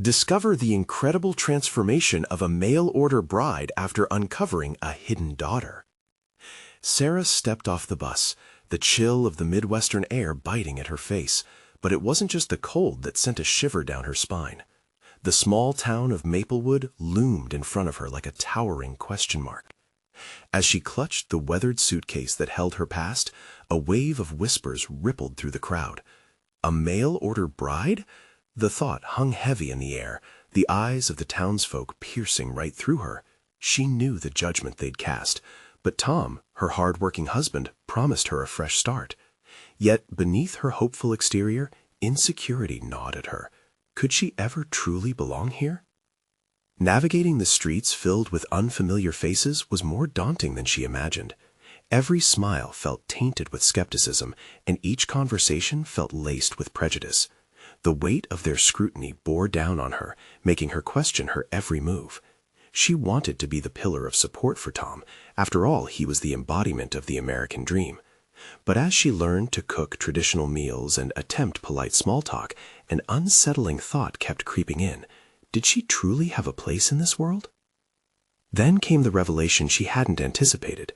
Discover the incredible transformation of a mail-order bride after uncovering a hidden daughter. Sarah stepped off the bus, the chill of the Midwestern air biting at her face, but it wasn't just the cold that sent a shiver down her spine. The small town of Maplewood loomed in front of her like a towering question mark. As she clutched the weathered suitcase that held her past, a wave of whispers rippled through the crowd. A mail-order bride? The thought hung heavy in the air, the eyes of the townsfolk piercing right through her. She knew the judgment they'd cast, but Tom, her hard-working husband, promised her a fresh start. Yet beneath her hopeful exterior, insecurity gnawed at her. Could she ever truly belong here? Navigating the streets filled with unfamiliar faces was more daunting than she imagined. Every smile felt tainted with skepticism, and each conversation felt laced with prejudice. The weight of their scrutiny bore down on her, making her question her every move. She wanted to be the pillar of support for Tom. After all, he was the embodiment of the American dream. But as she learned to cook traditional meals and attempt polite small talk, an unsettling thought kept creeping in. Did she truly have a place in this world? Then came the revelation she hadn't anticipated.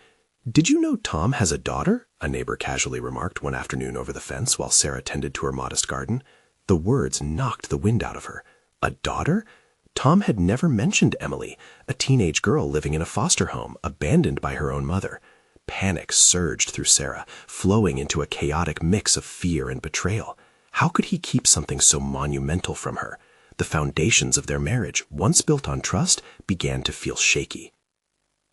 "Did you know Tom has a daughter?" a neighbor casually remarked one afternoon over the fence while Sarah tended to her modest garden. The words knocked the wind out of her. A daughter? Tom had never mentioned Emily, a teenage girl living in a foster home, abandoned by her own mother. Panic surged through Sarah, flowing into a chaotic mix of fear and betrayal. How could he keep something so monumental from her? The foundations of their marriage, once built on trust, began to feel shaky.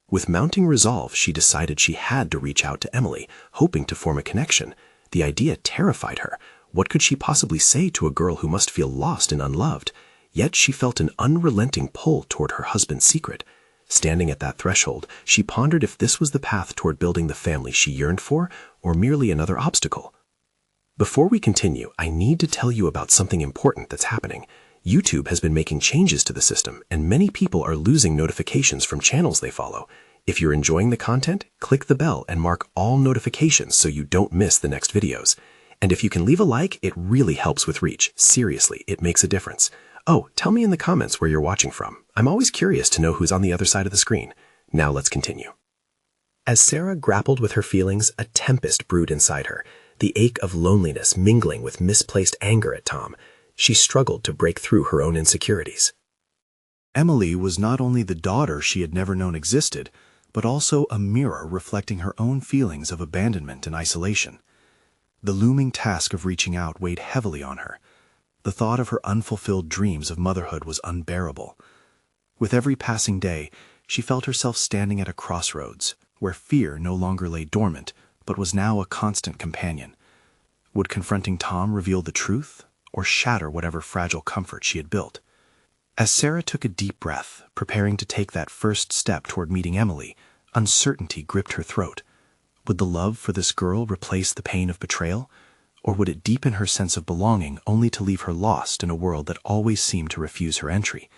With mounting resolve, she decided she had to reach out to Emily, hoping to form a connection. The idea terrified her. What could she possibly say to a girl who must feel lost and unloved? Yet she felt an unrelenting pull toward her husband's secret. Standing at that threshold, she pondered if this was the path toward building the family she yearned for, or merely another obstacle. Before we continue, I need to tell you about something important that's happening. YouTube has been making changes to the system, and many people are losing notifications from channels they follow. If you're enjoying the content, click the bell and mark all notifications so you don't miss the next videos. And if you can leave a like, it really helps with reach. Seriously, it makes a difference. Oh, tell me in the comments where you're watching from. I'm always curious to know who's on the other side of the screen. Now let's continue. As Sarah grappled with her feelings, a tempest brewed inside her, the ache of loneliness mingling with misplaced anger at Tom. She struggled to break through her own insecurities. Emily was not only the daughter she had never known existed, but also a mirror reflecting her own feelings of abandonment and isolation. The looming task of reaching out weighed heavily on her. The thought of her unfulfilled dreams of motherhood was unbearable. With every passing day, she felt herself standing at a crossroads, where fear no longer lay dormant, but was now a constant companion. Would confronting Tom reveal the truth, or shatter whatever fragile comfort she had built? As Sarah took a deep breath, preparing to take that first step toward meeting Emily, uncertainty gripped her throat. Would the love for this girl replace the pain of betrayal? Or would it deepen her sense of belonging only to leave her lost in a world that always seemed to refuse her entry?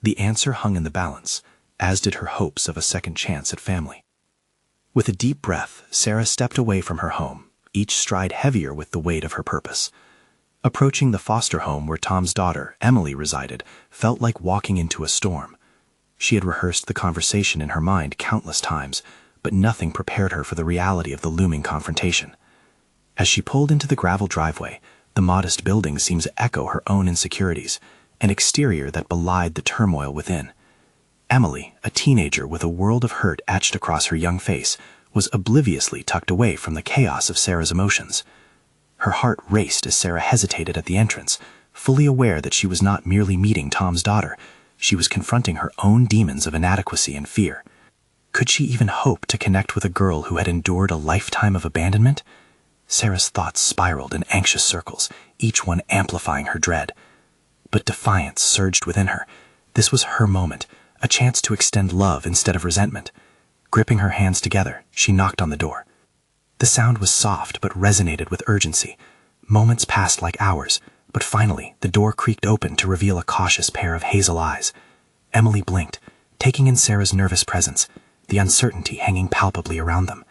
The answer hung in the balance, as did her hopes of a second chance at family. With a deep breath, Sarah stepped away from her home, each stride heavier with the weight of her purpose. Approaching the foster home where Tom's daughter, Emily, resided, felt like walking into a storm. She had rehearsed the conversation in her mind countless times, but nothing prepared her for the reality of the looming confrontation. As she pulled into the gravel driveway, the modest building seemed to echo her own insecurities, an exterior that belied the turmoil within. Emily, a teenager with a world of hurt etched across her young face, was obliviously tucked away from the chaos of Sarah's emotions. Her heart raced as Sarah hesitated at the entrance, fully aware that she was not merely meeting Tom's daughter. She was confronting her own demons of inadequacy and fear. Could she even hope to connect with a girl who had endured a lifetime of abandonment? Sarah's thoughts spiraled in anxious circles, each one amplifying her dread. But defiance surged within her. This was her moment, a chance to extend love instead of resentment. Gripping her hands together, she knocked on the door. The sound was soft but resonated with urgency. Moments passed like hours, but finally the door creaked open to reveal a cautious pair of hazel eyes. Emily blinked, taking in Sarah's nervous presence, the uncertainty hanging palpably around them.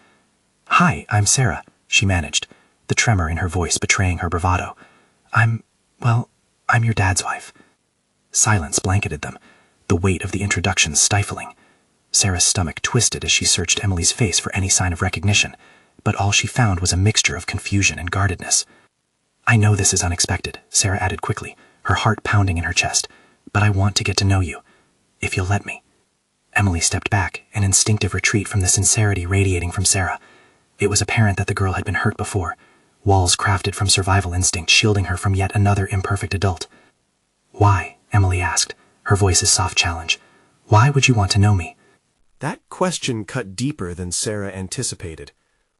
"Hi, I'm Sarah," she managed, the tremor in her voice betraying her bravado. I'm your dad's wife." Silence blanketed them, the weight of the introduction stifling. Sarah's stomach twisted as she searched Emily's face for any sign of recognition, but all she found was a mixture of confusion and guardedness. "I know this is unexpected," Sarah added quickly, her heart pounding in her chest, "but I want to get to know you, if you'll let me." Emily stepped back, an instinctive retreat from the sincerity radiating from Sarah. It was apparent that the girl had been hurt before, walls crafted from survival instinct shielding her from yet another imperfect adult. "Why?" Emily asked, her voice's soft challenge. "Why would you want to know me?" That question cut deeper than Sarah anticipated.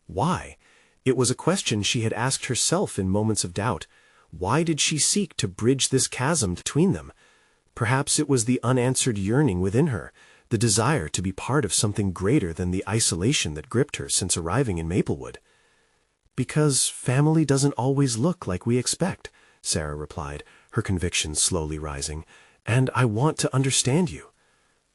Why? It was a question she had asked herself in moments of doubt. Why did she seek to bridge this chasm between them? Perhaps it was the unanswered yearning within her, the desire to be part of something greater than the isolation that gripped her since arriving in Maplewood. "Because family doesn't always look like we expect," Sarah replied, her convictions slowly rising, "and I want to understand you."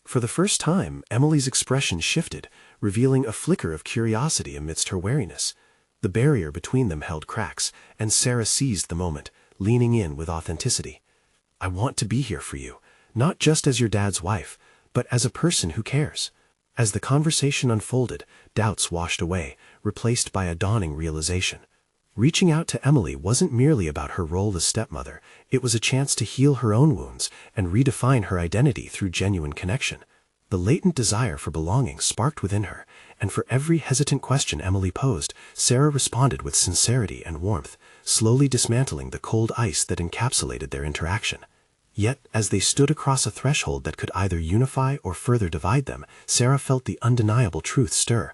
For the first time, Emily's expression shifted, revealing a flicker of curiosity amidst her wariness. The barrier between them held cracks, and Sarah seized the moment, leaning in with authenticity. "I want to be here for you, not just as your dad's wife, but as a person who cares." As the conversation unfolded, doubts washed away, replaced by a dawning realization. Reaching out to Emily wasn't merely about her role as stepmother, it was a chance to heal her own wounds and redefine her identity through genuine connection. The latent desire for belonging sparked within her, and for every hesitant question Emily posed, Sarah responded with sincerity and warmth, slowly dismantling the cold ice that encapsulated their interaction. Yet, as they stood across a threshold that could either unify or further divide them, Sarah felt the undeniable truth stir.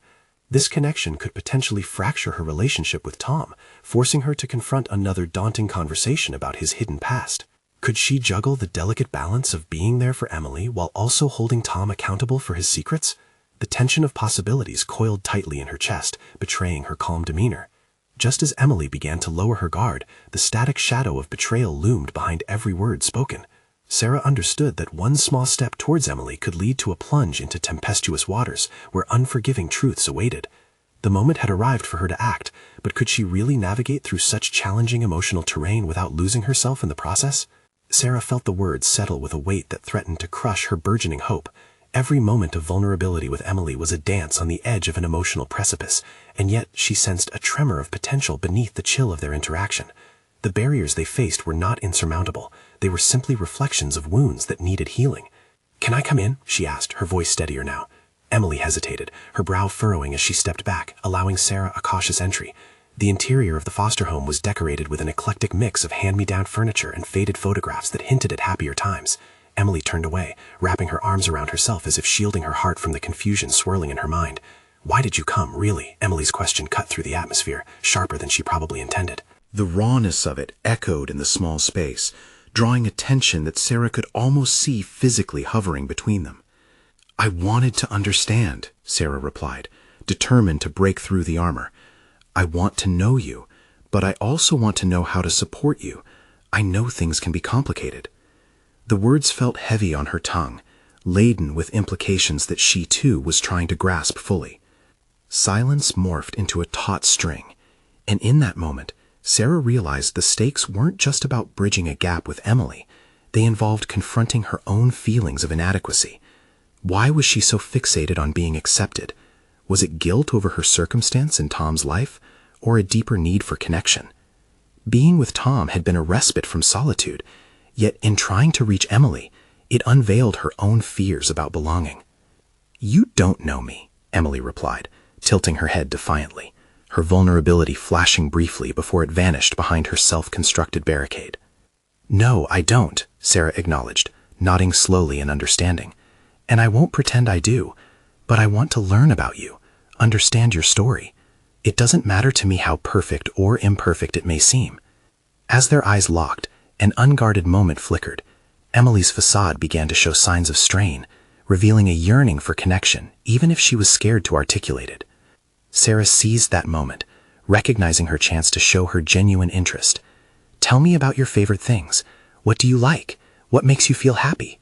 This connection could potentially fracture her relationship with Tom, forcing her to confront another daunting conversation about his hidden past. Could she juggle the delicate balance of being there for Emily while also holding Tom accountable for his secrets? The tension of possibilities coiled tightly in her chest, betraying her calm demeanor. Just as Emily began to lower her guard, the static shadow of betrayal loomed behind every word spoken. Sarah understood that one small step towards Emily could lead to a plunge into tempestuous waters where unforgiving truths awaited. The moment had arrived for her to act, but could she really navigate through such challenging emotional terrain without losing herself in the process? Sarah felt the words settle with a weight that threatened to crush her burgeoning hope. Every moment of vulnerability with Emily was a dance on the edge of an emotional precipice, and yet she sensed a tremor of potential beneath the chill of their interaction. The barriers they faced were not insurmountable. They were simply reflections of wounds that needed healing. "Can I come in?" she asked, her voice steadier now. Emily hesitated, her brow furrowing as she stepped back, allowing Sarah a cautious entry. The interior of the foster home was decorated with an eclectic mix of hand-me-down furniture and faded photographs that hinted at happier times. Emily turned away, wrapping her arms around herself as if shielding her heart from the confusion swirling in her mind. "Why did you come, really?" Emily's question cut through the atmosphere, sharper than she probably intended. The rawness of it echoed in the small space, drawing a tension that Sarah could almost see physically hovering between them. "I wanted to understand," Sarah replied, determined to break through the armor. "I want to know you, but I also want to know how to support you. I know things can be complicated." The words felt heavy on her tongue, laden with implications that she too was trying to grasp fully. Silence morphed into a taut string, and in that moment, Sarah realized the stakes weren't just about bridging a gap with Emily. They involved confronting her own feelings of inadequacy. Why was she so fixated on being accepted? Was it guilt over her circumstance in Tom's life, or a deeper need for connection? Being with Tom had been a respite from solitude, yet in trying to reach Emily, it unveiled her own fears about belonging. "You don't know me," Emily replied, tilting her head defiantly, her vulnerability flashing briefly before it vanished behind her self-constructed barricade. "No, I don't," Sarah acknowledged, nodding slowly in understanding. "And I won't pretend I do, but I want to learn about you, understand your story. It doesn't matter to me how perfect or imperfect it may seem." As their eyes locked, an unguarded moment flickered. Emily's facade began to show signs of strain, revealing a yearning for connection, even if she was scared to articulate it. Sarah seized that moment, recognizing her chance to show her genuine interest. "Tell me about your favorite things. What do you like? What makes you feel happy?"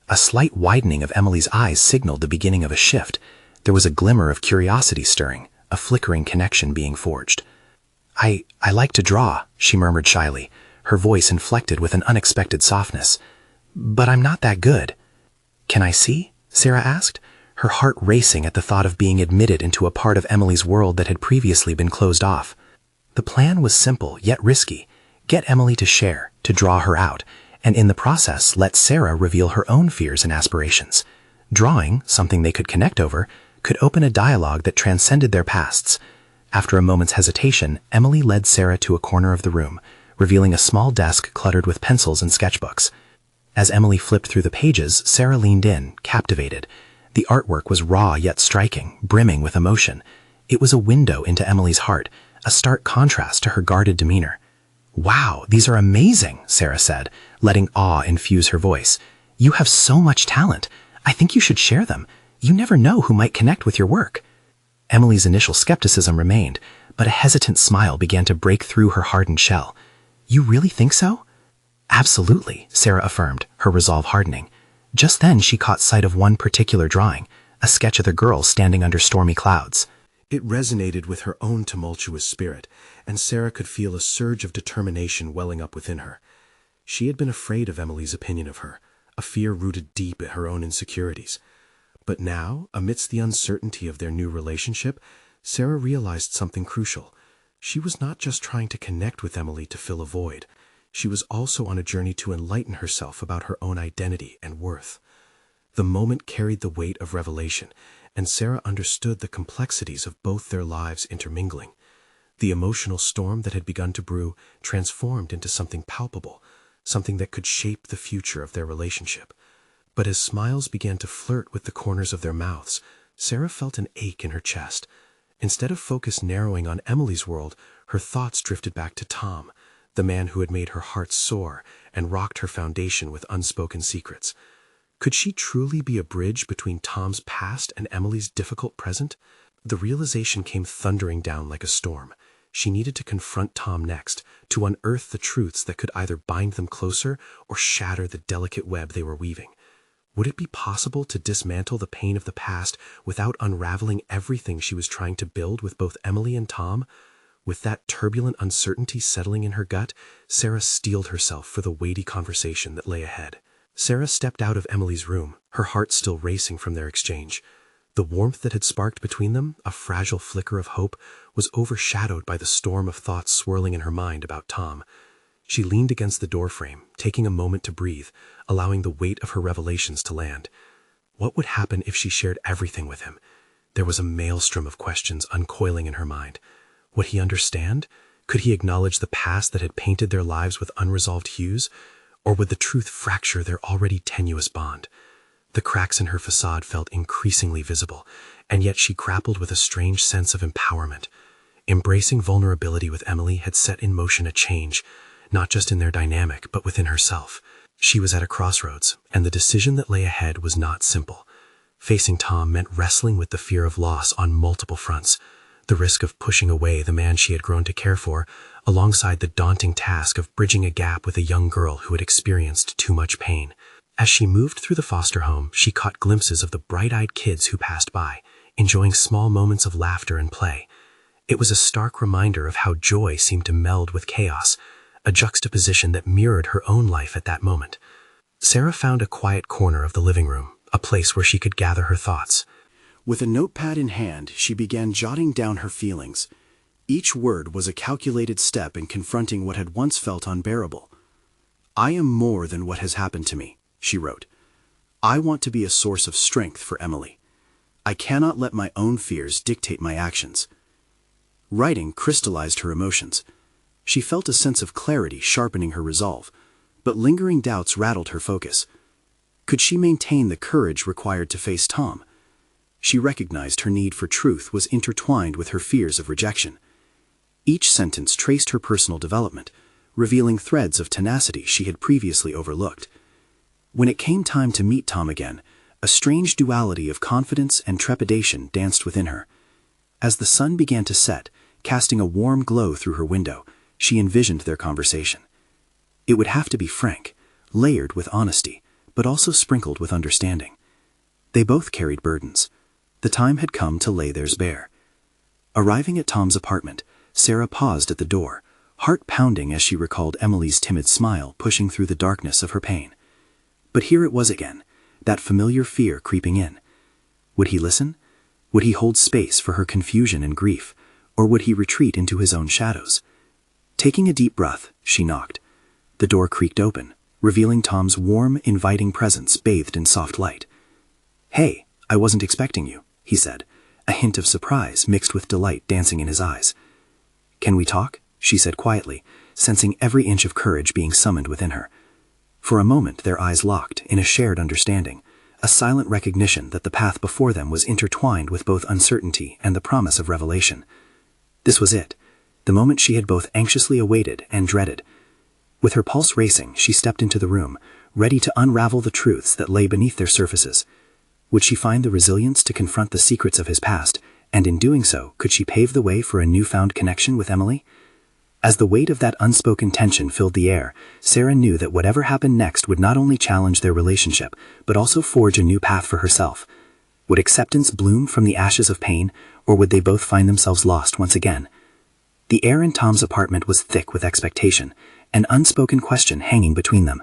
A slight widening of Emily's eyes signaled the beginning of a shift. There was a glimmer of curiosity stirring, a flickering connection being forged. I like to draw," she murmured shyly, her voice inflected with an unexpected softness. But I'm not that good. Can I see? Sarah asked, her heart racing at the thought of being admitted into a part of Emily's world that had previously been closed off. The plan was simple yet risky. Get Emily to share, to draw her out, and in the process let Sarah reveal her own fears and aspirations. Drawing, something they could connect over, could open a dialogue that transcended their pasts. After a moment's hesitation, Emily led Sarah to a corner of the room, revealing a small desk cluttered with pencils and sketchbooks. As Emily flipped through the pages, Sarah leaned in, captivated. The artwork was raw yet striking, brimming with emotion. It was a window into Emily's heart, a stark contrast to her guarded demeanor. "Wow, these are amazing," Sarah said, letting awe infuse her voice. "You have so much talent. I think you should share them. You never know who might connect with your work." Emily's initial skepticism remained, but a hesitant smile began to break through her hardened shell. "You really think so?" "Absolutely," Sarah affirmed, her resolve hardening. Just then she caught sight of one particular drawing, a sketch of the girl standing under stormy clouds. It resonated with her own tumultuous spirit, and Sarah could feel a surge of determination welling up within her. She had been afraid of Emily's opinion of her, a fear rooted deep in her own insecurities. But now, amidst the uncertainty of their new relationship, Sarah realized something crucial. She was not just trying to connect with Emily to fill a void. She was also on a journey to enlighten herself about her own identity and worth. The moment carried the weight of revelation, and Sarah understood the complexities of both their lives intermingling. The emotional storm that had begun to brew transformed into something palpable, something that could shape the future of their relationship. But as smiles began to flirt with the corners of their mouths, Sarah felt an ache in her chest. Instead of focus narrowing on Emily's world, her thoughts drifted back to Tom, the man who had made her heart soar and rocked her foundation with unspoken secrets. Could she truly be a bridge between Tom's past and Emily's difficult present? The realization came thundering down like a storm. She needed to confront Tom next, to unearth the truths that could either bind them closer or shatter the delicate web they were weaving. Would it be possible to dismantle the pain of the past without unraveling everything she was trying to build with both Emily and Tom? With that turbulent uncertainty settling in her gut, Sarah steeled herself for the weighty conversation that lay ahead. Sarah stepped out of Emily's room, her heart still racing from their exchange. The warmth that had sparked between them, a fragile flicker of hope, was overshadowed by the storm of thoughts swirling in her mind about Tom. She leaned against the doorframe, taking a moment to breathe, allowing the weight of her revelations to land. What would happen if she shared everything with him? There was a maelstrom of questions uncoiling in her mind. Would he understand? Could he acknowledge the past that had painted their lives with unresolved hues? Or would the truth fracture their already tenuous bond? The cracks in her facade felt increasingly visible, and yet she grappled with a strange sense of empowerment. Embracing vulnerability with Emily had set in motion a change, not just in their dynamic, but within herself. She was at a crossroads, and the decision that lay ahead was not simple. Facing Tom meant wrestling with the fear of loss on multiple fronts, the risk of pushing away the man she had grown to care for, alongside the daunting task of bridging a gap with a young girl who had experienced too much pain. As she moved through the foster home, she caught glimpses of the bright-eyed kids who passed by, enjoying small moments of laughter and play. It was a stark reminder of how joy seemed to meld with chaos, a juxtaposition that mirrored her own life at that moment. Sarah found a quiet corner of the living room, a place where she could gather her thoughts. With a notepad in hand, she began jotting down her feelings. Each word was a calculated step in confronting what had once felt unbearable. "I am more than what has happened to me," she wrote. "I want to be a source of strength for Emily. I cannot let my own fears dictate my actions." Writing crystallized her emotions. She felt a sense of clarity sharpening her resolve, but lingering doubts rattled her focus. Could she maintain the courage required to face Tom? She recognized her need for truth was intertwined with her fears of rejection. Each sentence traced her personal development, revealing threads of tenacity she had previously overlooked. When it came time to meet Tom again, a strange duality of confidence and trepidation danced within her. As the sun began to set, casting a warm glow through her window, she envisioned their conversation. It would have to be frank, layered with honesty, but also sprinkled with understanding. They both carried burdens. The time had come to lay theirs bare. Arriving at Tom's apartment, Sarah paused at the door, heart pounding as she recalled Emily's timid smile pushing through the darkness of her pain. But here it was again, that familiar fear creeping in. Would he listen? Would he hold space for her confusion and grief, or would he retreat into his own shadows? Taking a deep breath, she knocked. The door creaked open, revealing Tom's warm, inviting presence bathed in soft light. "Hey, I wasn't expecting you," he said, a hint of surprise mixed with delight dancing in his eyes. "Can we talk?" she said quietly, sensing every inch of courage being summoned within her. For a moment their eyes locked in a shared understanding, a silent recognition that the path before them was intertwined with both uncertainty and the promise of revelation. This was it, the moment she had both anxiously awaited and dreaded. With her pulse racing, she stepped into the room, ready to unravel the truths that lay beneath their surfaces. Would she find the resilience to confront the secrets of his past, and in doing so, could she pave the way for a newfound connection with Emily? As the weight of that unspoken tension filled the air, Sarah knew that whatever happened next would not only challenge their relationship, but also forge a new path for herself. Would acceptance bloom from the ashes of pain, or would they both find themselves lost once again? The air in Tom's apartment was thick with expectation, an unspoken question hanging between them.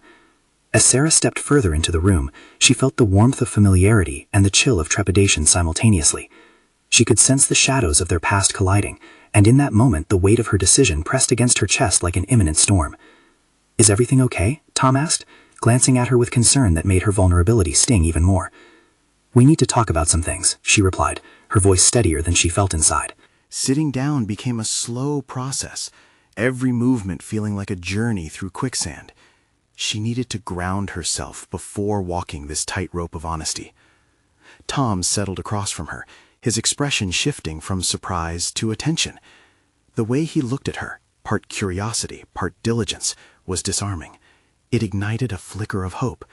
As Sarah stepped further into the room, she felt the warmth of familiarity and the chill of trepidation simultaneously. She could sense the shadows of their past colliding, and in that moment the weight of her decision pressed against her chest like an imminent storm. "Is everything okay?" Tom asked, glancing at her with concern that made her vulnerability sting even more. "We need to talk about some things," she replied, her voice steadier than she felt inside. Sitting down became a slow process, every movement feeling like a journey through quicksand. She needed to ground herself before walking this tightrope of honesty. Tom settled across from her, his expression shifting from surprise to attention. The way he looked at her, part curiosity, part diligence, was disarming. It ignited a flicker of hope.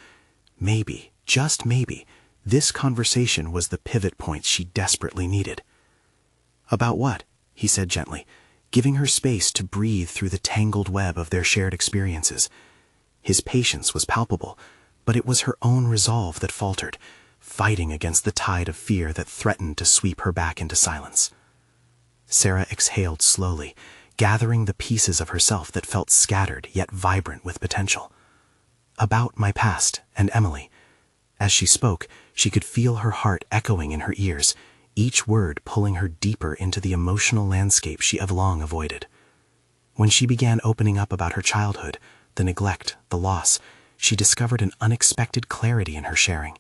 Maybe, just maybe, this conversation was the pivot point she desperately needed. "About what?" he said gently, giving her space to breathe through the tangled web of their shared experiences. His patience was palpable, but it was her own resolve that faltered, fighting against the tide of fear that threatened to sweep her back into silence. Sarah exhaled slowly, gathering the pieces of herself that felt scattered yet vibrant with potential. "About my past and Emily." As she spoke, she could feel her heart echoing in her ears, each word pulling her deeper into the emotional landscape she had long avoided. When she began opening up about her childhood, the neglect, the loss, she discovered an unexpected clarity in her sharing.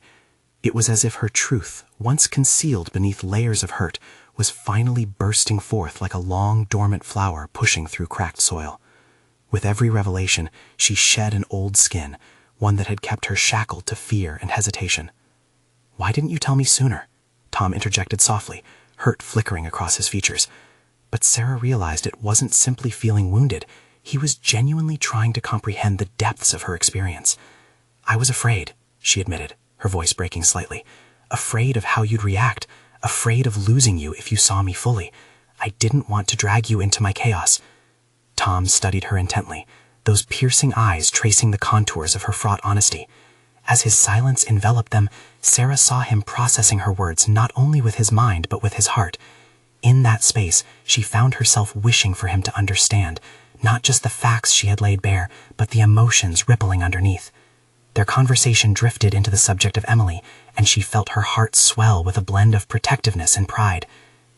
It was as if her truth, once concealed beneath layers of hurt, was finally bursting forth like a long, dormant flower pushing through cracked soil. With every revelation, she shed an old skin, one that had kept her shackled to fear and hesitation. "Why didn't you tell me sooner?" Tom interjected softly, hurt flickering across his features. But Sarah realized it wasn't simply feeling wounded. He was genuinely trying to comprehend the depths of her experience. "I was afraid," she admitted, her voice breaking slightly. "Afraid of how you'd react, afraid of losing you if you saw me fully. I didn't want to drag you into my chaos." Tom studied her intently, those piercing eyes tracing the contours of her fraught honesty. As his silence enveloped them, Sarah saw him processing her words not only with his mind but with his heart. In that space, she found herself wishing for him to understand, not just the facts she had laid bare, but the emotions rippling underneath. Their conversation drifted into the subject of Emily, and she felt her heart swell with a blend of protectiveness and pride.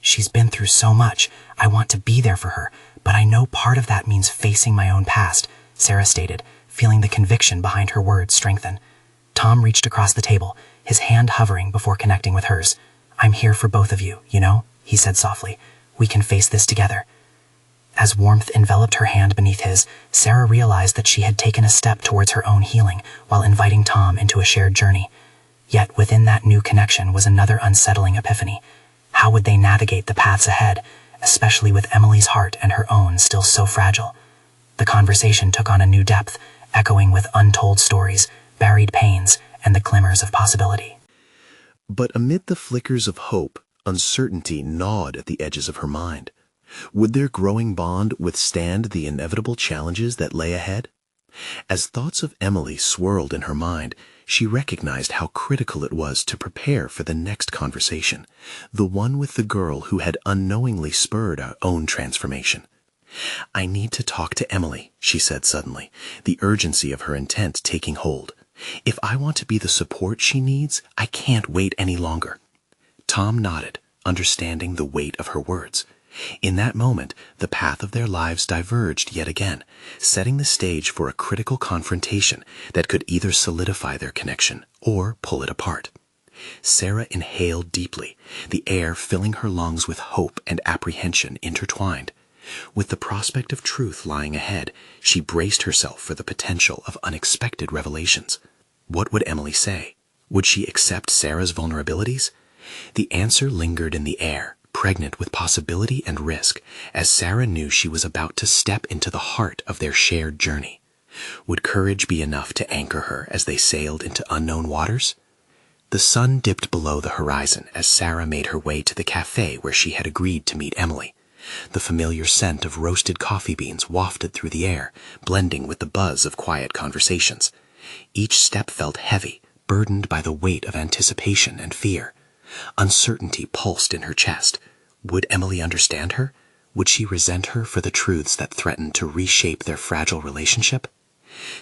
"She's been through so much. I want to be there for her, but I know part of that means facing my own past," Sarah stated, feeling the conviction behind her words strengthen. Tom reached across the table, his hand hovering before connecting with hers. "I'm here for both of you, you know," he said softly. "We can face this together." As warmth enveloped her hand beneath his, Sarah realized that she had taken a step towards her own healing while inviting Tom into a shared journey. Yet within that new connection was another unsettling epiphany. How would they navigate the paths ahead, especially with Emily's heart and her own still so fragile? The conversation took on a new depth, echoing with untold stories, buried pains, and the glimmers of possibility. But amid the flickers of hope, uncertainty gnawed at the edges of her mind. Would their growing bond withstand the inevitable challenges that lay ahead? As thoughts of Emily swirled in her mind, she recognized how critical it was to prepare for the next conversation, the one with the girl who had unknowingly spurred our own transformation. "I need to talk to Emily," she said suddenly, the urgency of her intent taking hold. If I want to be the support she needs, I can't wait any longer. Tom nodded, understanding the weight of her words. In that moment, the path of their lives diverged yet again, setting the stage for a critical confrontation that could either solidify their connection or pull it apart. Sarah inhaled deeply, the air filling her lungs with hope and apprehension intertwined. With the prospect of truth lying ahead, she braced herself for the potential of unexpected revelations. What would Emily say? Would she accept Sarah's vulnerabilities? The answer lingered in the air, pregnant with possibility and risk, as Sarah knew she was about to step into the heart of their shared journey. Would courage be enough to anchor her as they sailed into unknown waters? The sun dipped below the horizon as Sarah made her way to the cafe where she had agreed to meet Emily. The familiar scent of roasted coffee beans wafted through the air, blending with the buzz of quiet conversations. Each step felt heavy, burdened by the weight of anticipation and fear. Uncertainty pulsed in her chest. Would Emily understand her? Would she resent her for the truths that threatened to reshape their fragile relationship?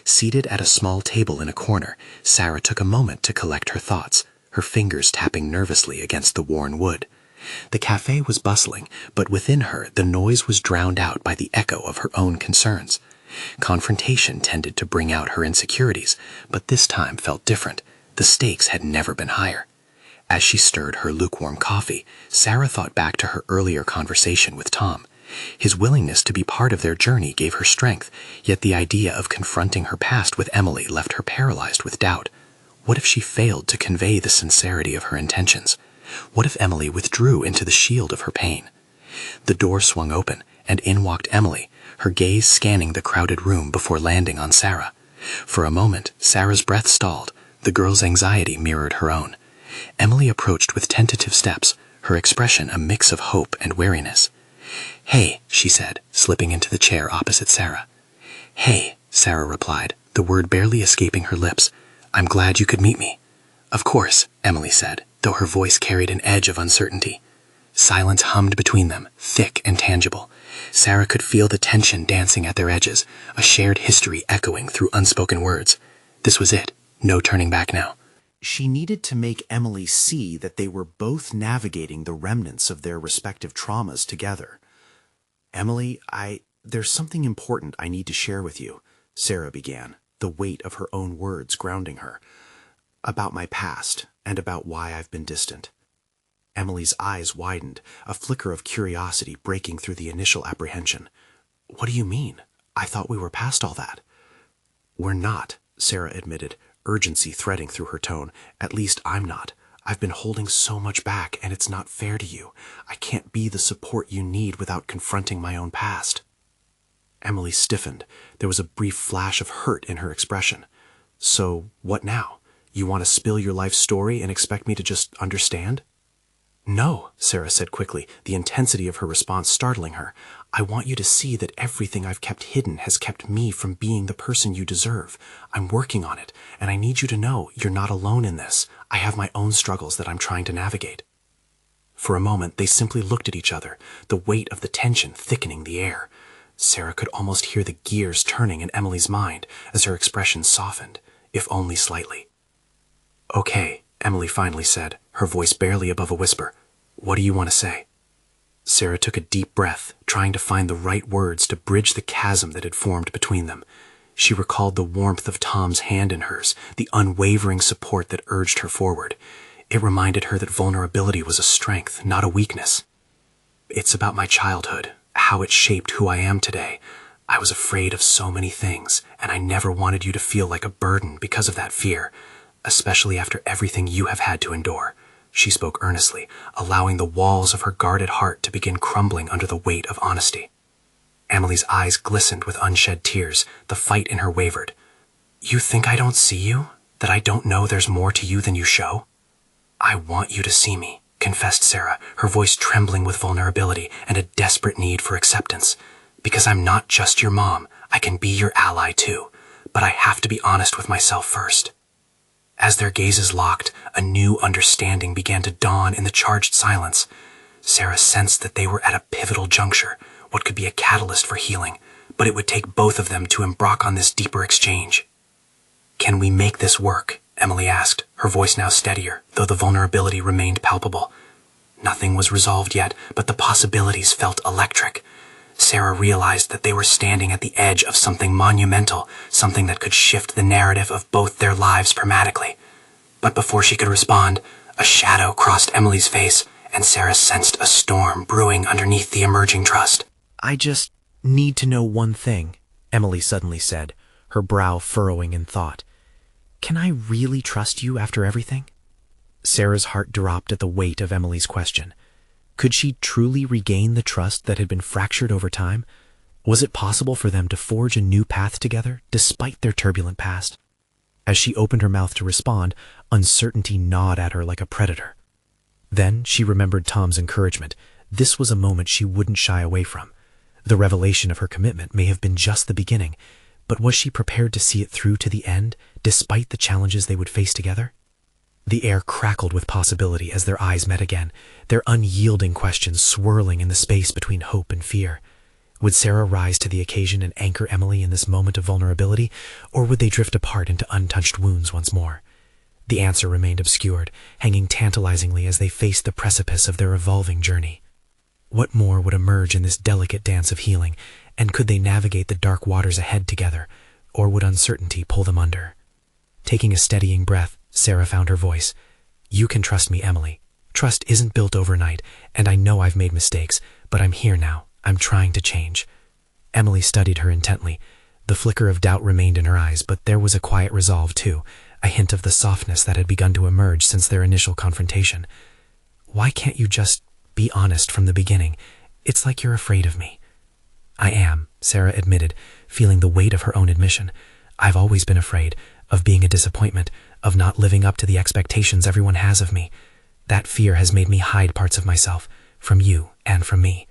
Seated at a small table in a corner, Sarah took a moment to collect her thoughts, her fingers tapping nervously against the worn wood. The cafe was bustling, but within her the noise was drowned out by the echo of her own concerns. Confrontation tended to bring out her insecurities, but this time felt different. The stakes had never been higher. As she stirred her lukewarm coffee, Sarah thought back to her earlier conversation with Tom. His willingness to be part of their journey gave her strength, yet the idea of confronting her past with Emily left her paralyzed with doubt. What if she failed to convey the sincerity of her intentions? What if Emily withdrew into the shield of her pain? The door swung open, and in walked Emily, her gaze scanning the crowded room before landing on Sarah. For a moment, Sarah's breath stalled. The girl's anxiety mirrored her own. Emily approached with tentative steps, her expression a mix of hope and wariness. "Hey," she said, slipping into the chair opposite Sarah. "Hey," Sarah replied, the word barely escaping her lips. "I'm glad you could meet me." "Of course," Emily said, though her voice carried an edge of uncertainty. Silence hummed between them, thick and tangible. Sarah could feel the tension dancing at their edges, a shared history echoing through unspoken words. This was it. No turning back now. She needed to make Emily see that they were both navigating the remnants of their respective traumas together. "Emily, there's something important I need to share with you," Sarah began, the weight of her own words grounding her. "About my past, and about why I've been distant." Emily's eyes widened, a flicker of curiosity breaking through the initial apprehension. "What do you mean? I thought we were past all that." "We're not," Sarah admitted, urgency threading through her tone. "At least I'm not. I've been holding so much back, and it's not fair to you. I can't be the support you need without confronting my own past." Emily stiffened. There was a brief flash of hurt in her expression. "So, what now? You want to spill your life story and expect me to just understand?" "No," Sarah said quickly, the intensity of her response startling her. "I want you to see that everything I've kept hidden has kept me from being the person you deserve. I'm working on it, and I need you to know you're not alone in this. I have my own struggles that I'm trying to navigate." For a moment, they simply looked at each other, the weight of the tension thickening the air. Sarah could almost hear the gears turning in Emily's mind as her expression softened, if only slightly. "Okay," Emily finally said, her voice barely above a whisper. "What do you want to say?" Sarah took a deep breath, trying to find the right words to bridge the chasm that had formed between them. She recalled the warmth of Tom's hand in hers, the unwavering support that urged her forward. It reminded her that vulnerability was a strength, not a weakness. "It's about my childhood, how it shaped who I am today. I was afraid of so many things, and I never wanted you to feel like a burden because of that fear, especially after everything you have had to endure." She spoke earnestly, allowing the walls of her guarded heart to begin crumbling under the weight of honesty. Emily's eyes glistened with unshed tears. The fight in her wavered. "You think I don't see you? That I don't know there's more to you than you show?" "I want you to see me," confessed Sarah, her voice trembling with vulnerability and a desperate need for acceptance. "Because I'm not just your mom. I can be your ally too. But I have to be honest with myself first." As their gazes locked, a new understanding began to dawn in the charged silence. Sarah sensed that they were at a pivotal juncture, what could be a catalyst for healing, but it would take both of them to embark on this deeper exchange. "Can we make this work?" Emily asked, her voice now steadier, though the vulnerability remained palpable. Nothing was resolved yet, but the possibilities felt electric. Sarah realized that they were standing at the edge of something monumental, something that could shift the narrative of both their lives dramatically. But before she could respond, a shadow crossed Emily's face, and Sarah sensed a storm brewing underneath the emerging trust. "I just need to know one thing," Emily suddenly said, her brow furrowing in thought. "Can I really trust you after everything?" Sarah's heart dropped at the weight of Emily's question. Could she truly regain the trust that had been fractured over time? Was it possible for them to forge a new path together, despite their turbulent past? As she opened her mouth to respond, uncertainty gnawed at her like a predator. Then she remembered Tom's encouragement. This was a moment she wouldn't shy away from. The revelation of her commitment may have been just the beginning, but was she prepared to see it through to the end, despite the challenges they would face together? The air crackled with possibility as their eyes met again, their unyielding questions swirling in the space between hope and fear. Would Sarah rise to the occasion and anchor Emily in this moment of vulnerability, or would they drift apart into untouched wounds once more? The answer remained obscured, hanging tantalizingly as they faced the precipice of their evolving journey. What more would emerge in this delicate dance of healing, and could they navigate the dark waters ahead together, or would uncertainty pull them under? Taking a steadying breath, Sarah found her voice. "You can trust me, Emily. Trust isn't built overnight, and I know I've made mistakes, but I'm here now. I'm trying to change." Emily studied her intently. The flicker of doubt remained in her eyes, but there was a quiet resolve, too, a hint of the softness that had begun to emerge since their initial confrontation. "Why can't you just be honest from the beginning? It's like you're afraid of me." "I am," Sarah admitted, feeling the weight of her own admission. "I've always been afraid of being a disappointment, of not living up to the expectations everyone has of me. That fear has made me hide parts of myself, from you and from me."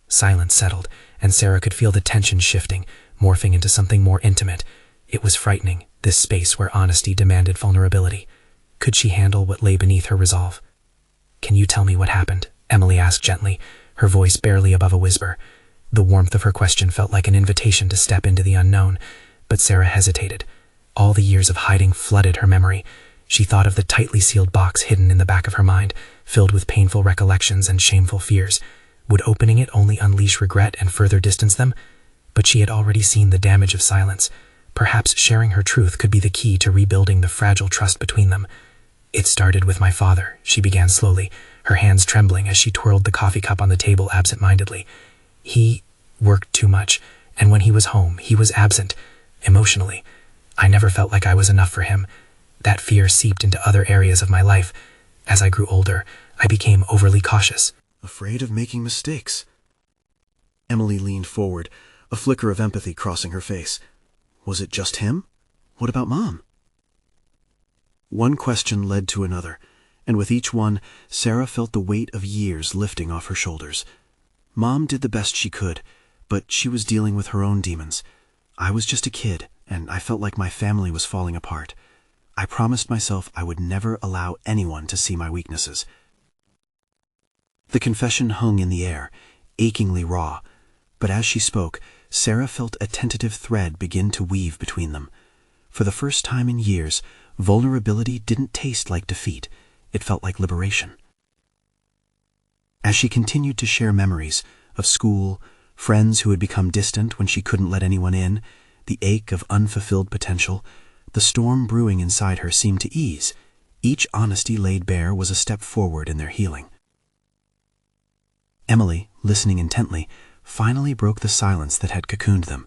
Silence settled, and Sarah could feel the tension shifting, morphing into something more intimate. It was frightening, this space where honesty demanded vulnerability. Could she handle what lay beneath her resolve? "Can you tell me what happened?" Emily asked gently, her voice barely above a whisper. The warmth of her question felt like an invitation to step into the unknown, but Sarah hesitated. All the years of hiding flooded her memory. She thought of the tightly sealed box hidden in the back of her mind, filled with painful recollections and shameful fears. Would opening it only unleash regret and further distance them? But she had already seen the damage of silence. Perhaps sharing her truth could be the key to rebuilding the fragile trust between them. "It started with my father," she began slowly, her hands trembling as she twirled the coffee cup on the table absent-mindedly. "He worked too much, and when he was home, he was absent, emotionally. I never felt like I was enough for him. That fear seeped into other areas of my life. As I grew older, I became overly cautious." Afraid of making mistakes. Emily leaned forward, a flicker of empathy crossing her face. Was it just him? What about Mom? One question led to another, and with each one, Sarah felt the weight of years lifting off her shoulders. Mom did the best she could, but she was dealing with her own demons. I was just a kid, and I felt like my family was falling apart. I promised myself I would never allow anyone to see my weaknesses. The confession hung in the air, achingly raw, but as she spoke, Sarah felt a tentative thread begin to weave between them. For the first time in years, vulnerability didn't taste like defeat. It felt like liberation. As she continued to share memories of school, friends who had become distant when she couldn't let anyone in, the ache of unfulfilled potential, the storm brewing inside her seemed to ease. Each honesty laid bare was a step forward in their healing. Emily, listening intently, finally broke the silence that had cocooned them.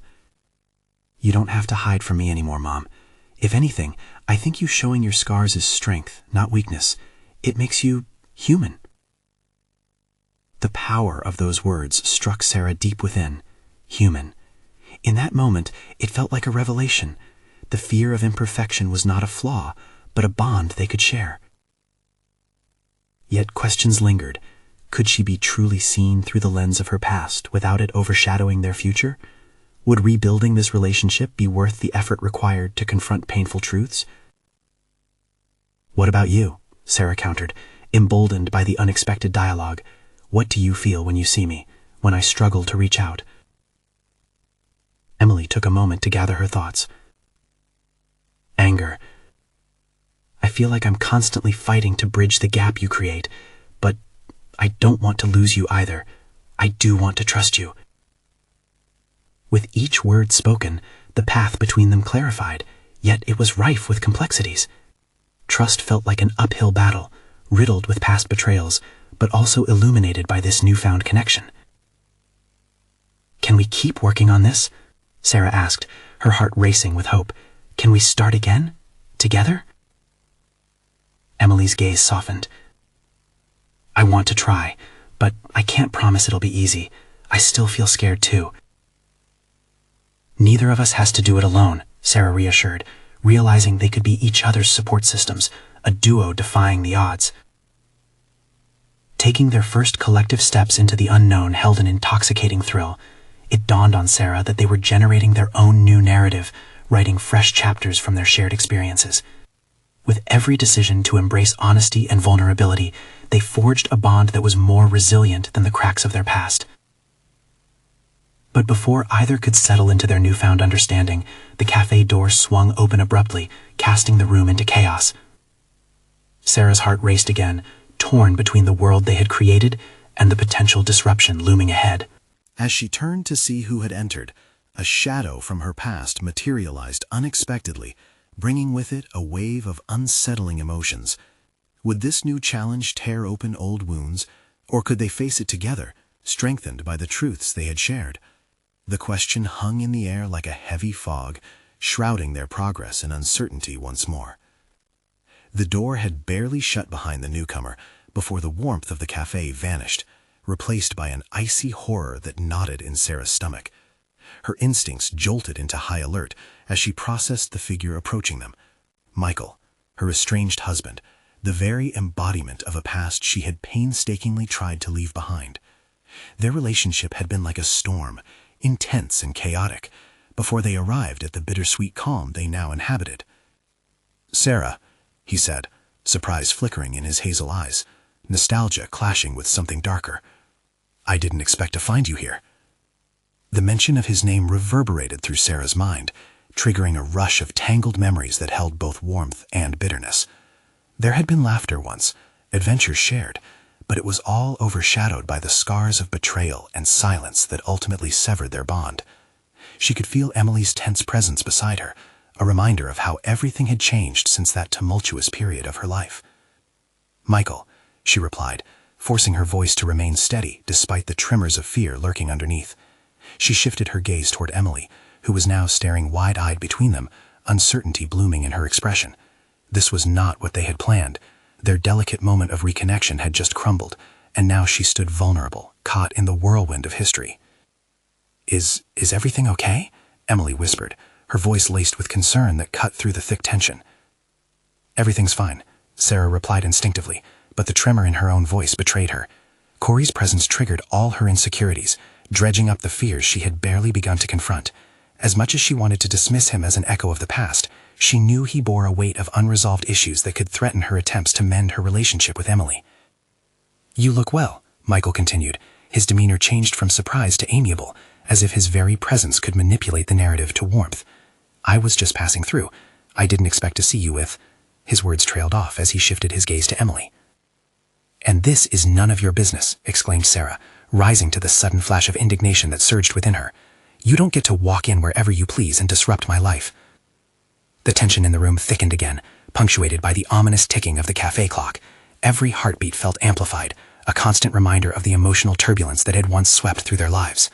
"You don't have to hide from me anymore, Mom. If anything, I think you showing your scars is strength, not weakness. It makes you human." The power of those words struck Sarah deep within. Human. In that moment, it felt like a revelation. The fear of imperfection was not a flaw, but a bond they could share. Yet questions lingered. Could she be truly seen through the lens of her past without it overshadowing their future? Would rebuilding this relationship be worth the effort required to confront painful truths? "What about you?" Sarah countered, emboldened by the unexpected dialogue. "What do you feel when you see me, when I struggle to reach out?" Emily took a moment to gather her thoughts. anger. I feel like I'm constantly fighting to bridge the gap you create, but I don't want to lose you either. I do want to trust you. With each word spoken, the path between them clarified, yet it was rife with complexities. Trust felt like an uphill battle, riddled with past betrayals, but also illuminated by this newfound connection. Can we keep working on this? Sarah asked, her heart racing with hope. Can we start again? Together? Emily's gaze softened. I want to try, but I can't promise it'll be easy. I still feel scared too. Neither of us has to do it alone, Sarah reassured, realizing they could be each other's support systems, a duo defying the odds. Taking their first collective steps into the unknown held an intoxicating thrill. It dawned on Sarah that they were generating their own new narrative, writing fresh chapters from their shared experiences. With every decision to embrace honesty and vulnerability, they forged a bond that was more resilient than the cracks of their past. But before either could settle into their newfound understanding, the cafe door swung open abruptly, casting the room into chaos. Sarah's heart raced again, torn between the world they had created and the potential disruption looming ahead. As she turned to see who had entered, a shadow from her past materialized unexpectedly, bringing with it a wave of unsettling emotions. Would this new challenge tear open old wounds, or could they face it together, strengthened by the truths they had shared? The question hung in the air like a heavy fog, shrouding their progress in uncertainty once more. The door had barely shut behind the newcomer before the warmth of the cafe vanished, replaced by an icy horror that knotted in Sarah's stomach. Her instincts jolted into high alert as she processed the figure approaching them. Michael, her estranged husband, the very embodiment of a past she had painstakingly tried to leave behind. Their relationship had been like a storm, intense and chaotic, before they arrived at the bittersweet calm they now inhabited. "Sarah," he said, surprise flickering in his hazel eyes, nostalgia clashing with something darker. "I didn't expect to find you here." The mention of his name reverberated through Sarah's mind, triggering a rush of tangled memories that held both warmth and bitterness. There had been laughter once, adventures shared, but it was all overshadowed by the scars of betrayal and silence that ultimately severed their bond. She could feel Emily's tense presence beside her, a reminder of how everything had changed since that tumultuous period of her life. "Michael," she replied, forcing her voice to remain steady despite the tremors of fear lurking underneath. She shifted her gaze toward Emily, who was now staring wide-eyed between them, uncertainty blooming in her expression. This was not what they had planned. Their delicate moment of reconnection had just crumbled, and now she stood vulnerable, caught in the whirlwind of history. Is everything okay?" Emily whispered, her voice laced with concern that cut through the thick tension. "Everything's fine," Sarah replied instinctively, but the tremor in her own voice betrayed her. Corey's presence triggered all her insecurities, dredging up the fears she had barely begun to confront. As much as she wanted to dismiss him as an echo of the past, she knew he bore a weight of unresolved issues that could threaten her attempts to mend her relationship with Emily. "You look well," Michael continued, his demeanor changed from surprise to amiable, as if his very presence could manipulate the narrative to warmth. "I was just passing through. I didn't expect to see you with—" His words trailed off as he shifted his gaze to Emily. "And this is none of your business," exclaimed Sarah, rising to the sudden flash of indignation that surged within her. "You don't get to walk in wherever you please and disrupt my life." The tension in the room thickened again, punctuated by the ominous ticking of the cafe clock. Every heartbeat felt amplified, a constant reminder of the emotional turbulence that had once swept through their lives.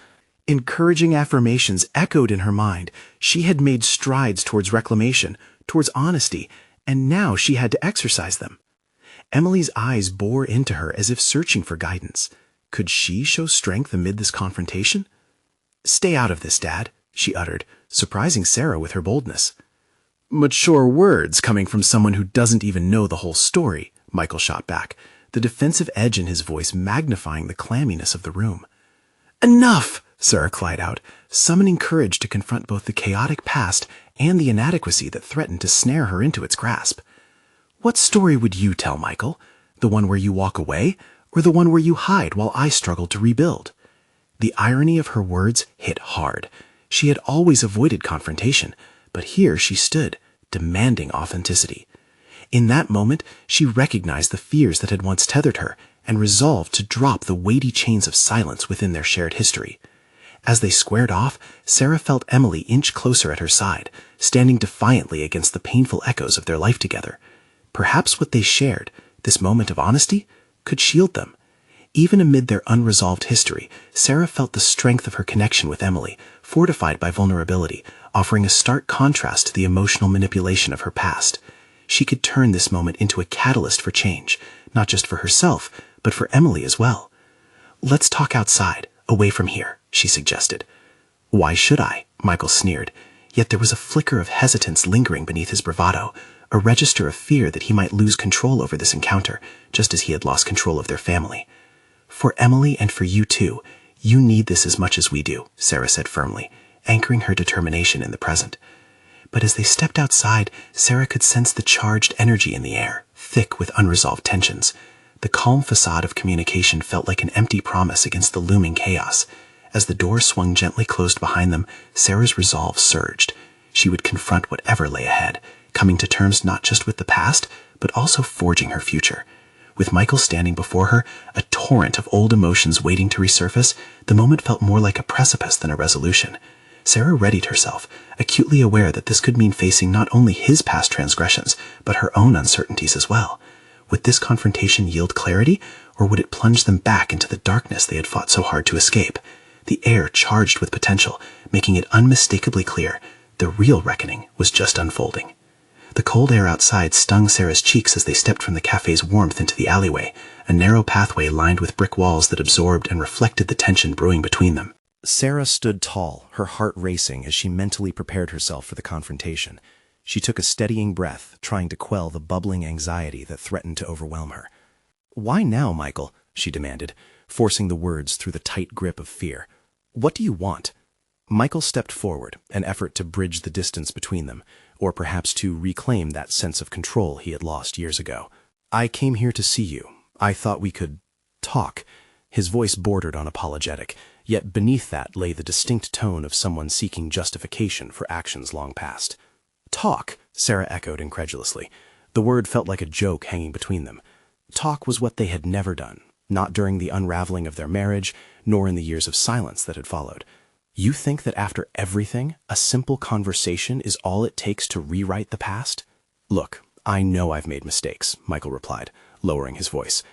Encouraging affirmations echoed in her mind. She had made strides towards reclamation, towards honesty, and now she had to exercise them. Emily's eyes bore into her as if searching for guidance. Could she show strength amid this confrontation? "Stay out of this, Dad," she uttered, surprising Sarah with her boldness. "Mature words coming from someone who doesn't even know the whole story," Michael shot back, the defensive edge in his voice magnifying the clamminess of the room. "Enough!" Sarah cried out, summoning courage to confront both the chaotic past and the inadequacy that threatened to snare her into its grasp. "What story would you tell, Michael? The one where you walk away, or the one where you hide while I struggle to rebuild?" The irony of her words hit hard. She had always avoided confrontation, but here she stood, demanding authenticity. In that moment, she recognized the fears that had once tethered her and resolved to drop the weighty chains of silence within their shared history. As they squared off, Sarah felt Emily inch closer at her side, standing defiantly against the painful echoes of their life together. Perhaps what they shared, this moment of honesty, could shield them. Even amid their unresolved history, Sarah felt the strength of her connection with Emily, fortified by vulnerability, offering a stark contrast to the emotional manipulation of her past. She could turn this moment into a catalyst for change, not just for herself, but for Emily as well. "Let's talk outside, away from here," she suggested. "Why should I?" Michael sneered, yet there was a flicker of hesitance lingering beneath his bravado, a register of fear that he might lose control over this encounter, just as he had lost control of their family. "For Emily and for you too, you need this as much as we do," Sarah said firmly, anchoring her determination in the present. But as they stepped outside, Sarah could sense the charged energy in the air, thick with unresolved tensions. The calm facade of communication felt like an empty promise against the looming chaos. As the door swung gently closed behind them, Sarah's resolve surged. She would confront whatever lay ahead, coming to terms not just with the past, but also forging her future. With Michael standing before her, a torrent of old emotions waiting to resurface, the moment felt more like a precipice than a resolution. Sarah readied herself, acutely aware that this could mean facing not only his past transgressions, but her own uncertainties as well. Would this confrontation yield clarity, or would it plunge them back into the darkness they had fought so hard to escape? The air charged with potential, making it unmistakably clear the real reckoning was just unfolding. The cold air outside stung Sarah's cheeks as they stepped from the cafe's warmth into the alleyway, a narrow pathway lined with brick walls that absorbed and reflected the tension brewing between them. Sarah stood tall, her heart racing as she mentally prepared herself for the confrontation. She took a steadying breath, trying to quell the bubbling anxiety that threatened to overwhelm her. "Why now, Michael?" she demanded, forcing the words through the tight grip of fear. "What do you want?" Michael stepped forward, an effort to bridge the distance between them, or perhaps to reclaim that sense of control he had lost years ago. "I came here to see you. I thought we could talk." His voice bordered on apologetic, yet beneath that lay the distinct tone of someone seeking justification for actions long past. "Talk," Sarah echoed incredulously. The word felt like a joke hanging between them. Talk was what they had never done, not during the unraveling of their marriage, nor in the years of silence that had followed. "You think that after everything, a simple conversation is all it takes to rewrite the past?" "Look, I know I've made mistakes," Michael replied, lowering his voice.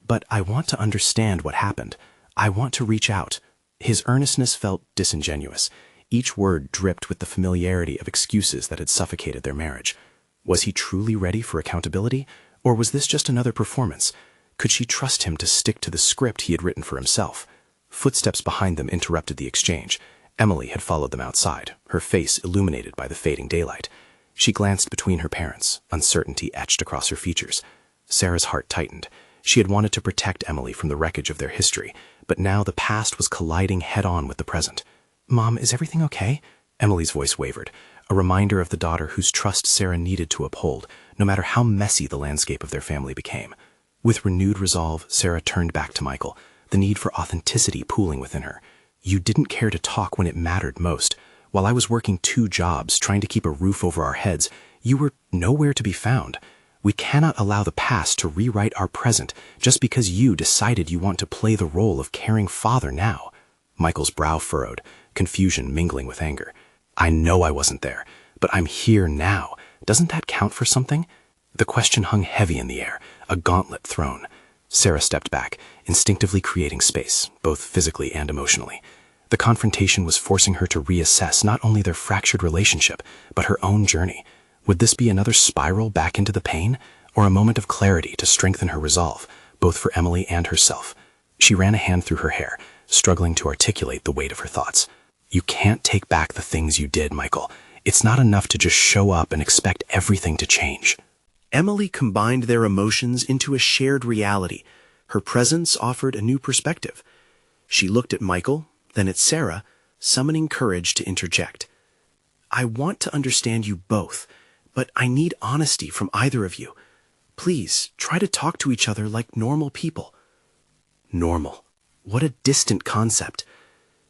"But I want to understand what happened. I want to reach out." His earnestness felt disingenuous. Each word dripped with the familiarity of excuses that had suffocated their marriage. Was he truly ready for accountability, or was this just another performance? Could she trust him to stick to the script he had written for himself? Footsteps behind them interrupted the exchange. Emily had followed them outside, her face illuminated by the fading daylight. She glanced between her parents, uncertainty etched across her features. Sarah's heart tightened. She had wanted to protect Emily from the wreckage of their history, but now the past was colliding head-on with the present. "Mom, is everything okay?" Emily's voice wavered, a reminder of the daughter whose trust Sarah needed to uphold, no matter how messy the landscape of their family became. With renewed resolve, Sarah turned back to Michael, the need for authenticity pooling within her. "You didn't care to talk when it mattered most. While I was working 2 jobs, trying to keep a roof over our heads, you were nowhere to be found. We cannot allow the past to rewrite our present just because you decided you want to play the role of caring father now." Michael's brow furrowed, confusion mingling with anger. "I know I wasn't there, but I'm here now. Doesn't that count for something?" The question hung heavy in the air, a gauntlet thrown. Sarah stepped back, instinctively creating space, both physically and emotionally. The confrontation was forcing her to reassess not only their fractured relationship, but her own journey. Would this be another spiral back into the pain, or a moment of clarity to strengthen her resolve, both for Emily and herself? She ran a hand through her hair, struggling to articulate the weight of her thoughts. "You can't take back the things you did, Michael. It's not enough to just show up and expect everything to change." Emily combined their emotions into a shared reality. Her presence offered a new perspective. She looked at Michael, then at Sarah, summoning courage to interject. "I want to understand you both, but I need honesty from either of you. Please, try to talk to each other like normal people." Normal. What a distant concept.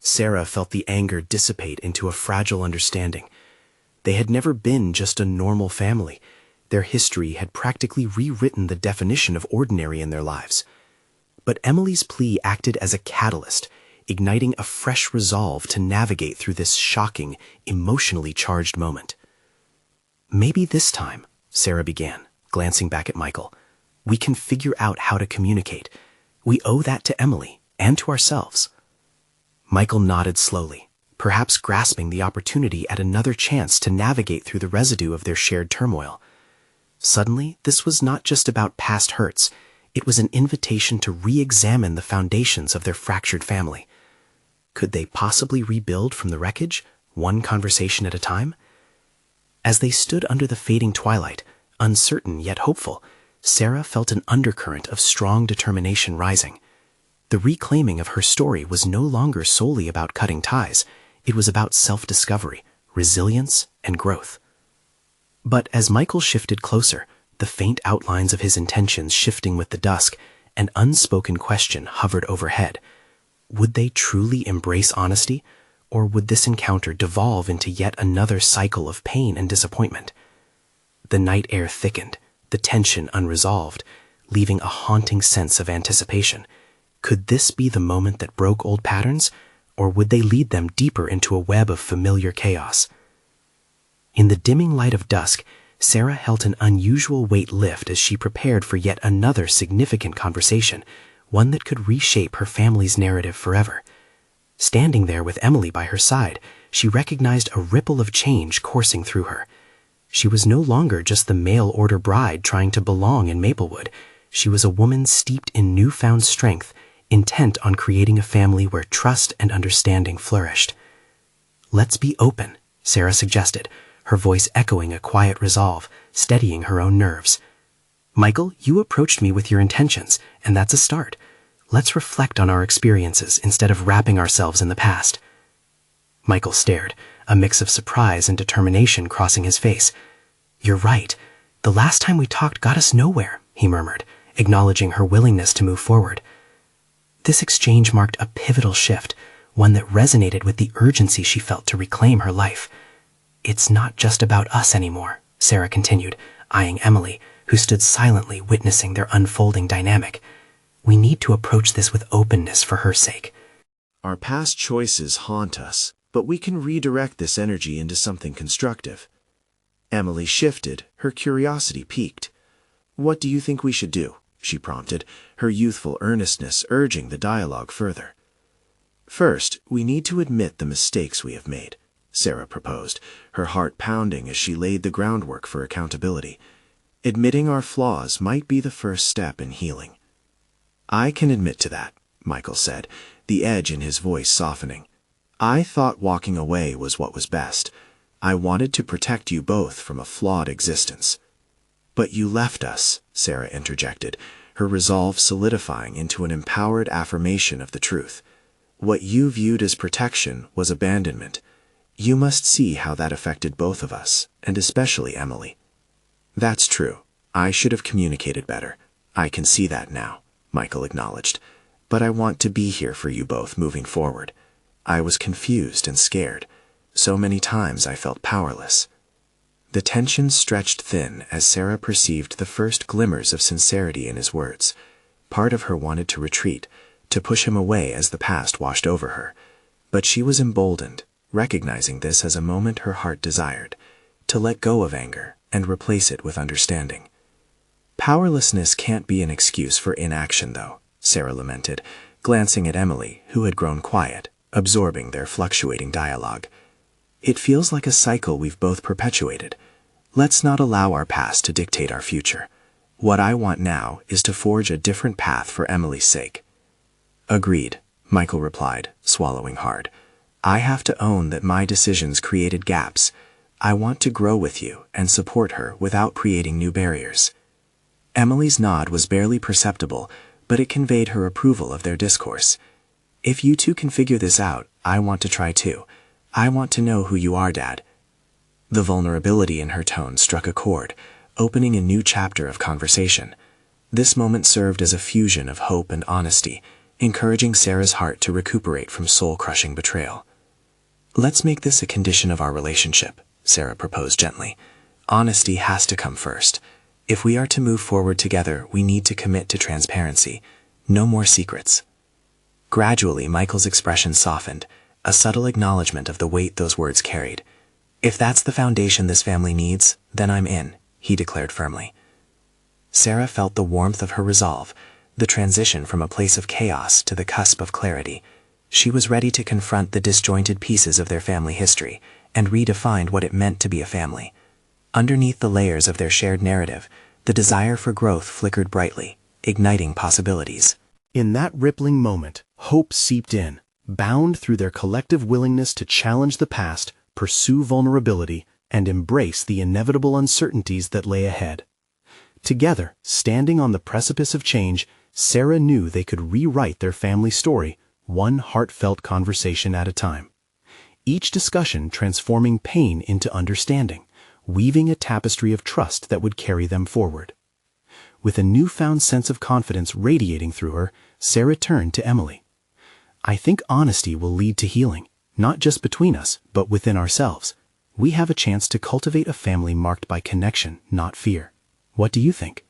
Sarah felt the anger dissipate into a fragile understanding. They had never been just a normal family. Their history had practically rewritten the definition of ordinary in their lives. But Emily's plea acted as a catalyst, igniting a fresh resolve to navigate through this shocking, emotionally charged moment. "Maybe this time," Sarah began, glancing back at Michael, "we can figure out how to communicate. We owe that to Emily and to ourselves." Michael nodded slowly, perhaps grasping the opportunity at another chance to navigate through the residue of their shared turmoil. Suddenly, this was not just about past hurts. It was an invitation to re-examine the foundations of their fractured family. Could they possibly rebuild from the wreckage, one conversation at a time? As they stood under the fading twilight, uncertain yet hopeful, Sarah felt an undercurrent of strong determination rising. The reclaiming of her story was no longer solely about cutting ties. It was about self-discovery, resilience, and growth. But as Michael shifted closer, the faint outlines of his intentions shifting with the dusk, an unspoken question hovered overhead. Would they truly embrace honesty, or would this encounter devolve into yet another cycle of pain and disappointment? The night air thickened, the tension unresolved, leaving a haunting sense of anticipation. Could this be the moment that broke old patterns, or would they lead them deeper into a web of familiar chaos? In the dimming light of dusk, Sarah felt an unusual weight lift as she prepared for yet another significant conversation, one that could reshape her family's narrative forever. Standing there with Emily by her side, she recognized a ripple of change coursing through her. She was no longer just the mail-order bride trying to belong in Maplewood. She was a woman steeped in newfound strength, intent on creating a family where trust and understanding flourished. "Let's be open," Sarah suggested, her voice echoing a quiet resolve, steadying her own nerves. "Michael, you approached me with your intentions, and that's a start. Let's reflect on our experiences instead of wrapping ourselves in the past." Michael stared, a mix of surprise and determination crossing his face. "You're right. The last time we talked got us nowhere," he murmured, acknowledging her willingness to move forward. This exchange marked a pivotal shift, one that resonated with the urgency she felt to reclaim her life. "It's not just about us anymore," Sarah continued, eyeing Emily, who stood silently witnessing their unfolding dynamic. "We need to approach this with openness for her sake." Our past choices haunt us, but we can redirect this energy into something constructive. Emily shifted, her curiosity piqued. "What do you think we should do?" she prompted, her youthful earnestness urging the dialogue further. "First, we need to admit the mistakes we have made," Sarah proposed, her heart pounding as she laid the groundwork for accountability. "Admitting our flaws might be the first step in healing." "I can admit to that," Michael said, the edge in his voice softening. "I thought walking away was what was best. I wanted to protect you both from a flawed existence." "But you left us," Sarah interjected, her resolve solidifying into an empowered affirmation of the truth. "What you viewed as protection was abandonment. You must see how that affected both of us, and especially Emily." "That's true. I should have communicated better. I can see that now," Michael acknowledged. "But I want to be here for you both moving forward. I was confused and scared. So many times I felt powerless." The tension stretched thin as Sarah perceived the first glimmers of sincerity in his words. Part of her wanted to retreat, to push him away as the past washed over her. But she was emboldened, recognizing this as a moment her heart desired, to let go of anger and replace it with understanding. "Powerlessness can't be an excuse for inaction, though," Sarah lamented, glancing at Emily, who had grown quiet, absorbing their fluctuating dialogue. "It feels like a cycle we've both perpetuated. Let's not allow our past to dictate our future. What I want now is to forge a different path for Emily's sake." "Agreed," Michael replied, swallowing hard. "I have to own that my decisions created gaps. I want to grow with you and support her without creating new barriers." Emily's nod was barely perceptible, but it conveyed her approval of their discourse. "If you two can figure this out, I want to try too. I want to know who you are, Dad." The vulnerability in her tone struck a chord, opening a new chapter of conversation. This moment served as a fusion of hope and honesty, encouraging Sarah's heart to recuperate from soul-crushing betrayal. "Let's make this a condition of our relationship," Sarah proposed gently. Honesty has to come first. If we are to move forward together, we need to commit to transparency. No more secrets. Gradually, Michael's expression softened, a subtle acknowledgement of the weight those words carried. If that's the foundation this family needs, then I'm in, he declared firmly. Sarah felt the warmth of her resolve, the transition from a place of chaos to the cusp of clarity. She was ready to confront the disjointed pieces of their family history and redefine what it meant to be a family. Underneath the layers of their shared narrative, the desire for growth flickered brightly, igniting possibilities. In that rippling moment, hope seeped in, bound through their collective willingness to challenge the past, pursue vulnerability, and embrace the inevitable uncertainties that lay ahead. Together, standing on the precipice of change, Sarah knew they could rewrite their family story, one heartfelt conversation at a time. Each discussion transforming pain into understanding, weaving a tapestry of trust that would carry them forward. With a newfound sense of confidence radiating through her, Sarah turned to Emily. I think honesty will lead to healing, not just between us, but within ourselves. We have a chance to cultivate a family marked by connection, not fear. What do you think?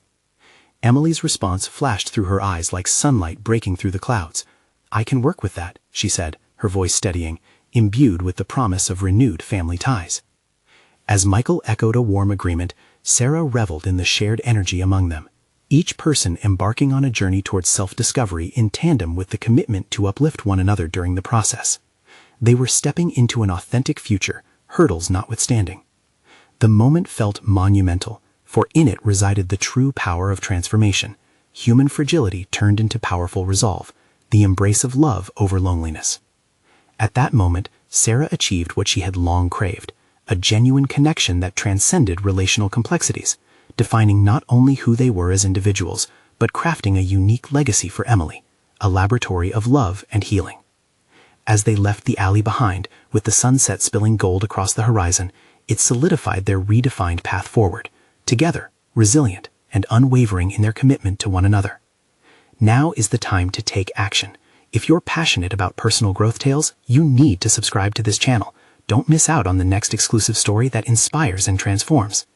Emily's response flashed through her eyes like sunlight breaking through the clouds. I can work with that, she said, her voice steadying, imbued with the promise of renewed family ties. As Michael echoed a warm agreement, Sarah reveled in the shared energy among them, each person embarking on a journey towards self-discovery in tandem with the commitment to uplift one another during the process. They were stepping into an authentic future, hurdles notwithstanding. The moment felt monumental, for in it resided the true power of transformation, human fragility turned into powerful resolve, the embrace of love over loneliness. At that moment, Sarah achieved what she had long craved, a genuine connection that transcended relational complexities, defining not only who they were as individuals, but crafting a unique legacy for Emily, a laboratory of love and healing. As they left the alley behind, with the sunset spilling gold across the horizon, it solidified their redefined path forward, together, resilient and unwavering in their commitment to one another. Now is the time to take action. If you're passionate about personal growth tales, you need to subscribe to this channel. Don't miss out on the next exclusive story that inspires and transforms.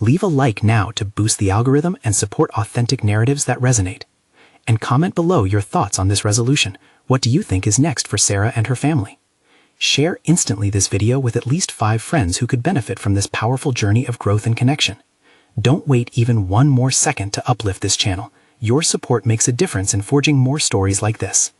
Leave a like now to boost the algorithm and support authentic narratives that resonate. And comment below your thoughts on this resolution. What do you think is next for Sarah and her family? Share instantly this video with at least 5 friends who could benefit from this powerful journey of growth and connection. Don't wait even one more second to uplift this channel. Your support makes a difference in forging more stories like this.